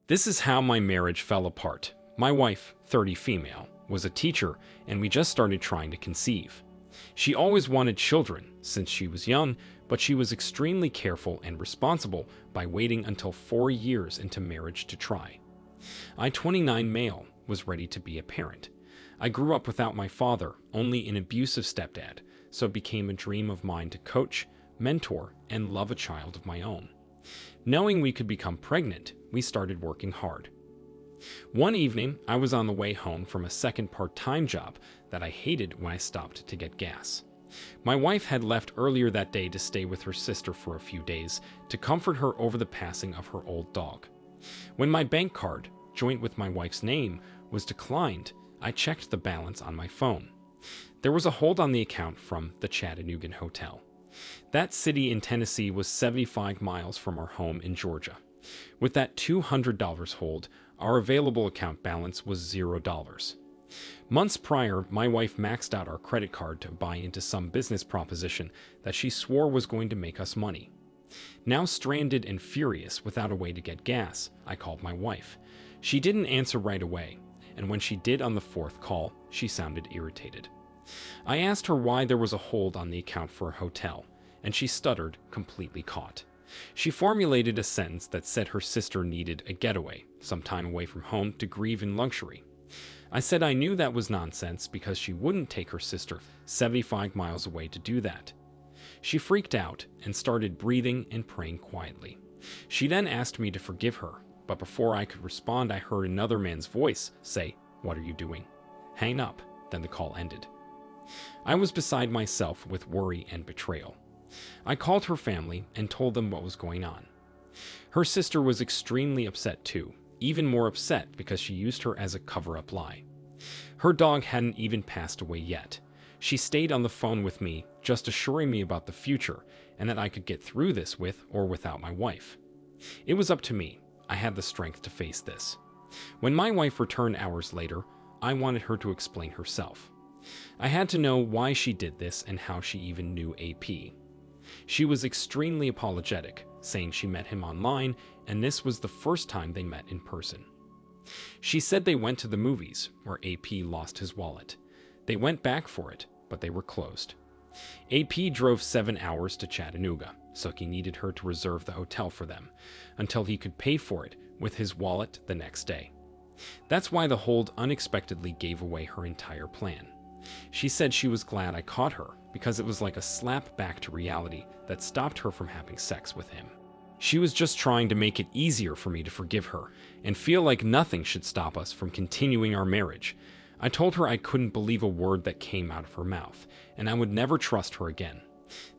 This is how my marriage fell apart. My wife, 30 female, was a teacher, and we just started trying to conceive. She always wanted children since she was young, but she was extremely careful and responsible by waiting until 4 years into marriage to try. I, 29 male, was ready to be a parent. I grew up without my father, only an abusive stepdad, so it became a dream of mine to coach, mentor, and love a child of my own. Knowing we could become pregnant, we started working hard. One evening, I was on the way home from a second part-time job that I hated when I stopped to get gas. My wife had left earlier that day to stay with her sister for a few days to comfort her over the passing of her old dog. When my bank card, joint with my wife's name, was declined, I checked the balance on my phone. There was a hold on the account from the Chattanooga hotel. That city in Tennessee was 75 miles from our home in Georgia. With that $200 hold, our available account balance was $0. Months prior, my wife maxed out our credit card to buy into some business proposition that she swore was going to make us money. Now stranded and furious without a way to get gas, I called my wife. She didn't answer right away, and when she did on the fourth call, she sounded irritated. I asked her why there was a hold on the account for a hotel, and she stuttered, completely caught. She formulated a sentence that said her sister needed a getaway, some time away from home to grieve in luxury. I said I knew that was nonsense because she wouldn't take her sister 75 miles away to do that. She freaked out and started breathing and praying quietly. She then asked me to forgive her, but before I could respond, I heard another man's voice say, "What are you doing?" Hang up, then the call ended. I was beside myself with worry and betrayal. I called her family and told them what was going on. Her sister was extremely upset too, even more upset because she used her as a cover-up lie. Her dog hadn't even passed away yet. She stayed on the phone with me, just assuring me about the future and that I could get through this with or without my wife. It was up to me. I had the strength to face this. When my wife returned hours later, I wanted her to explain herself. I had to know why she did this and how she even knew AP. She was extremely apologetic, saying she met him online and this was the first time they met in person. She said they went to the movies, where AP lost his wallet. They went back for it, but they were closed. AP drove 7 hours to Chattanooga, so he needed her to reserve the hotel for them, until he could pay for it with his wallet the next day. That's why the hold unexpectedly gave away her entire plan. She said she was glad I caught her, because it was like a slap back to reality that stopped her from having sex with him. She was just trying to make it easier for me to forgive her, and feel like nothing should stop us from continuing our marriage. I told her I couldn't believe a word that came out of her mouth, and I would never trust her again.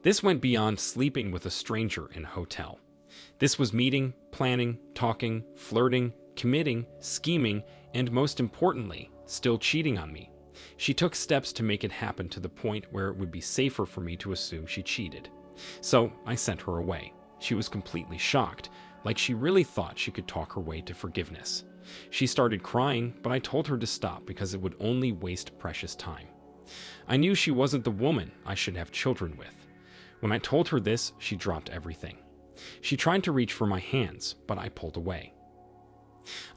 This went beyond sleeping with a stranger in a hotel. This was meeting, planning, talking, flirting, committing, scheming, and most importantly, still cheating on me. She took steps to make it happen to the point where it would be safer for me to assume she cheated. So I sent her away. She was completely shocked, like she really thought she could talk her way to forgiveness. She started crying, but I told her to stop because it would only waste precious time. I knew she wasn't the woman I should have children with. When I told her this, she dropped everything. She tried to reach for my hands, but I pulled away.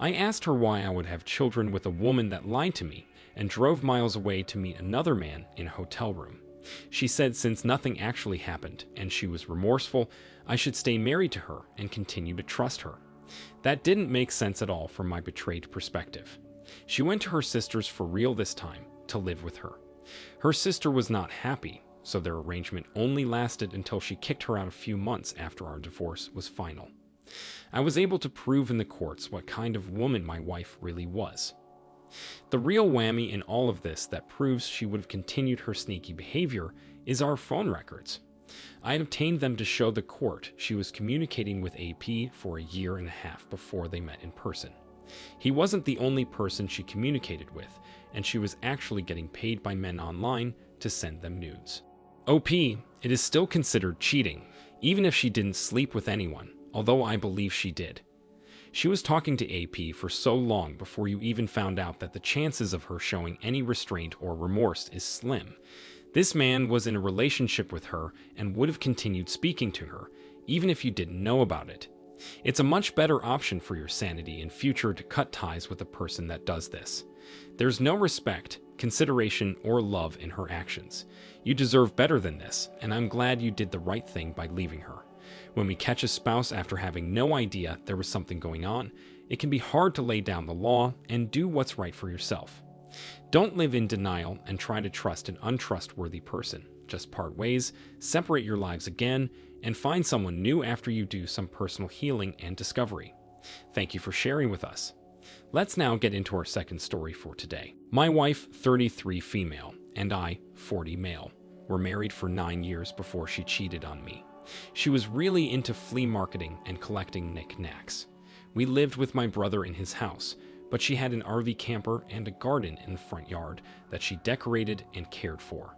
I asked her why I would have children with a woman that lied to me and drove miles away to meet another man in a hotel room. She said since nothing actually happened and she was remorseful, I should stay married to her and continue to trust her. That didn't make sense at all from my betrayed perspective. She went to her sister's for real this time, to live with her. Her sister was not happy, so their arrangement only lasted until she kicked her out a few months after our divorce was final. I was able to prove in the courts what kind of woman my wife really was. The real whammy in all of this that proves she would have continued her sneaky behavior is our phone records. I had obtained them to show the court she was communicating with AP for a year and a half before they met in person. He wasn't the only person she communicated with, and she was actually getting paid by men online to send them nudes. OP, it is still considered cheating, even if she didn't sleep with anyone, although I believe she did. She was talking to AP for so long before you even found out that the chances of her showing any restraint or remorse is slim. This man was in a relationship with her and would have continued speaking to her, even if you didn't know about it. It's a much better option for your sanity in future to cut ties with a person that does this. There's no respect, consideration, or love in her actions. You deserve better than this, and I'm glad you did the right thing by leaving her. When we catch a spouse after having no idea there was something going on, it can be hard to lay down the law and do what's right for yourself. Don't live in denial and try to trust an untrustworthy person. Just part ways, separate your lives again, and find someone new after you do some personal healing and discovery. Thank you for sharing with us. Let's now get into our second story for today. My wife, 33 female, and I, 40 male, were married for 9 years before she cheated on me. She was really into flea marketing and collecting knickknacks. We lived with my brother in his house, but she had an RV camper and a garden in the front yard that she decorated and cared for.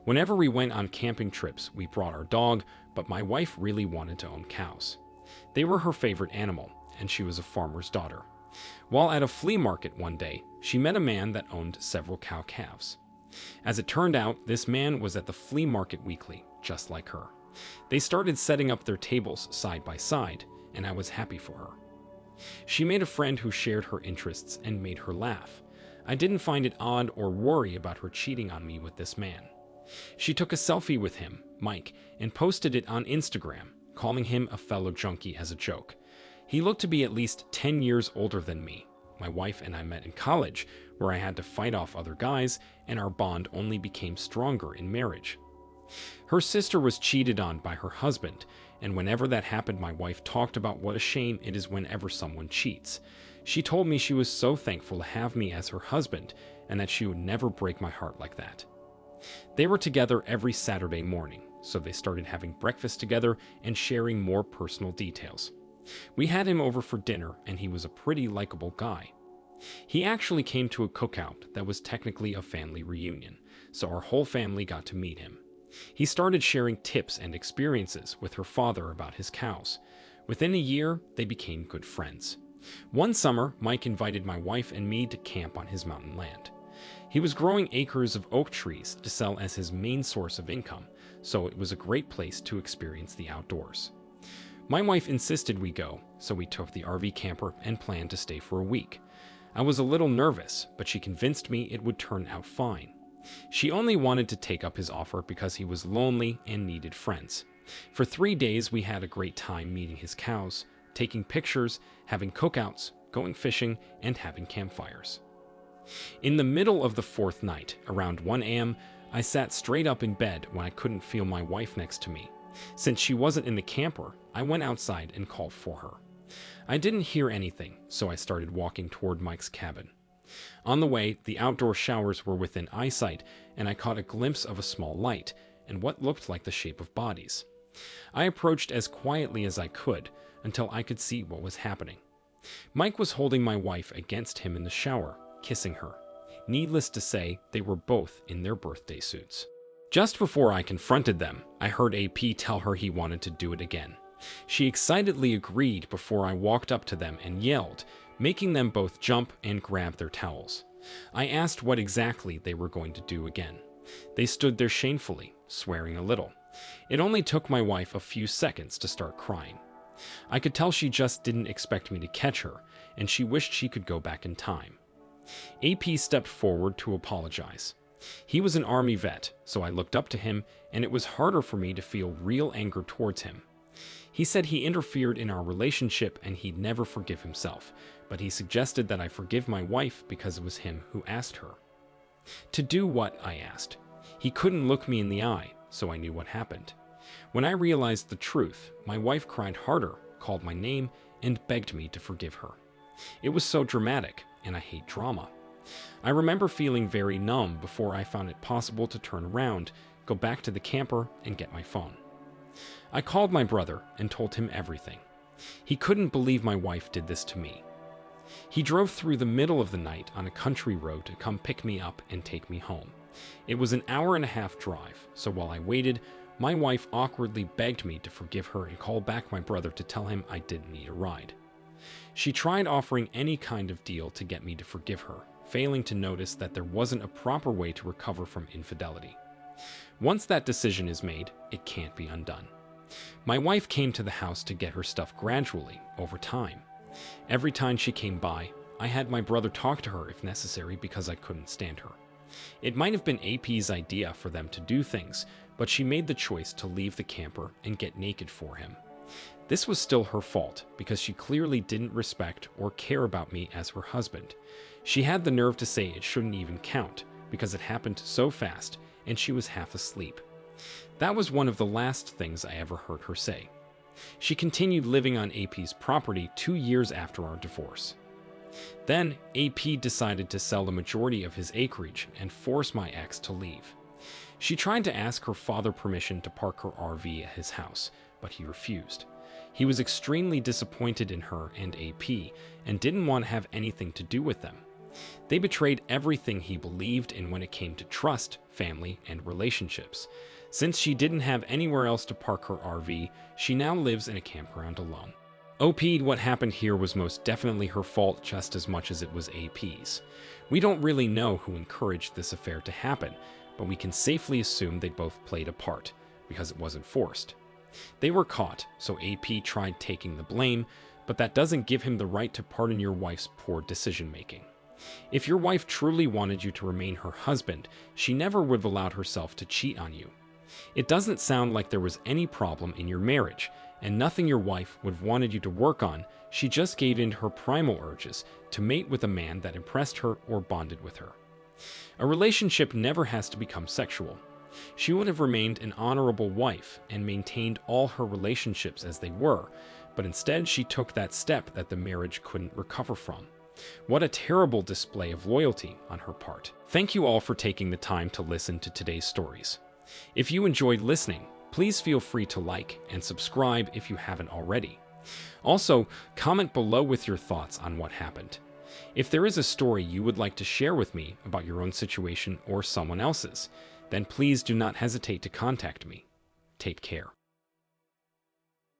Whenever we went on camping trips, we brought our dog, but my wife really wanted to own cows. They were her favorite animal, and she was a farmer's daughter. While at a flea market one day, she met a man that owned several cow calves. As it turned out, this man was at the flea market weekly, just like her. They started setting up their tables side by side, and I was happy for her. She made a friend who shared her interests and made her laugh. I didn't find it odd or worry about her cheating on me with this man. She took a selfie with him, Mike, and posted it on Instagram, calling him a fellow junkie as a joke. He looked to be at least 10 years older than me. My wife and I met in college, where I had to fight off other guys, and our bond only became stronger in marriage. Her sister was cheated on by her husband, and whenever that happened, my wife talked about what a shame it is whenever someone cheats. She told me she was so thankful to have me as her husband, and that she would never break my heart like that. They were together every Saturday morning, so they started having breakfast together and sharing more personal details. We had him over for dinner, and he was a pretty likable guy. He actually came to a cookout that was technically a family reunion, so our whole family got to meet him. He started sharing tips and experiences with her father about his cows. Within a year, they became good friends. One summer, Mike invited my wife and me to camp on his mountain land. He was growing acres of oak trees to sell as his main source of income, so it was a great place to experience the outdoors. My wife insisted we go, so we took the RV camper and planned to stay for a week. I was a little nervous, but she convinced me it would turn out fine. She only wanted to take up his offer because he was lonely and needed friends. For 3 days, we had a great time meeting his cows, taking pictures, having cookouts, going fishing, and having campfires. In the middle of the 4th night, around 1 a.m., I sat straight up in bed when I couldn't feel my wife next to me. Since she wasn't in the camper, I went outside and called for her. I didn't hear anything, so I started walking toward Mike's cabin. On the way, the outdoor showers were within eyesight, and I caught a glimpse of a small light and what looked like the shape of bodies. I approached as quietly as I could until I could see what was happening. Mike was holding my wife against him in the shower, kissing her. Needless to say, they were both in their birthday suits. Just before I confronted them, I heard AP tell her he wanted to do it again. She excitedly agreed before I walked up to them and yelled, making them both jump and grab their towels. I asked what exactly they were going to do again. They stood there shamefully, swearing a little. It only took my wife a few seconds to start crying. I could tell she just didn't expect me to catch her, and she wished she could go back in time. AP stepped forward to apologize. He was an Army vet, so I looked up to him, and it was harder for me to feel real anger towards him. He said he interfered in our relationship and he'd never forgive himself, but he suggested that I forgive my wife because it was him who asked her. To do what? I asked. He couldn't look me in the eye, so I knew what happened. When I realized the truth, my wife cried harder, called my name, and begged me to forgive her. It was so dramatic, and I hate drama. I remember feeling very numb before I found it possible to turn around, go back to the camper, and get my phone. I called my brother and told him everything. He couldn't believe my wife did this to me. He drove through the middle of the night on a country road to come pick me up and take me home. It was an hour-and-a-half drive, so while I waited, my wife awkwardly begged me to forgive her and call back my brother to tell him I didn't need a ride. She tried offering any kind of deal to get me to forgive her, failing to notice that there wasn't a proper way to recover from infidelity. Once that decision is made, it can't be undone. My wife came to the house to get her stuff gradually, over time. Every time she came by, I had my brother talk to her if necessary because I couldn't stand her. It might have been AP's idea for them to do things, but she made the choice to leave the camper and get naked for him. This was still her fault because she clearly didn't respect or care about me as her husband. She had the nerve to say it shouldn't even count because it happened so fast and she was half asleep. That was one of the last things I ever heard her say. She continued living on AP's property 2 years after our divorce. Then, AP decided to sell the majority of his acreage and force my ex to leave. She tried to ask her father permission to park her RV at his house, but he refused. He was extremely disappointed in her and AP and didn't want to have anything to do with them. They betrayed everything he believed in when it came to trust, family, and relationships. Since she didn't have anywhere else to park her RV, she now lives in a campground alone. What happened here was most definitely her fault just as much as it was AP's. We don't really know who encouraged this affair to happen, but we can safely assume they both played a part, because it wasn't forced. They were caught, so AP tried taking the blame, but that doesn't give him the right to pardon your wife's poor decision-making. If your wife truly wanted you to remain her husband, she never would have allowed herself to cheat on you. It doesn't sound like there was any problem in your marriage, and nothing your wife would have wanted you to work on. She just gave in to her primal urges to mate with a man that impressed her or bonded with her. A relationship never has to become sexual. She would have remained an honorable wife and maintained all her relationships as they were, but instead she took that step that the marriage couldn't recover from. What a terrible display of loyalty on her part. Thank you all for taking the time to listen to today's stories. If you enjoyed listening, please feel free to like and subscribe if you haven't already. Also, comment below with your thoughts on what happened. If there is a story you would like to share with me about your own situation or someone else's, then please do not hesitate to contact me. Take care.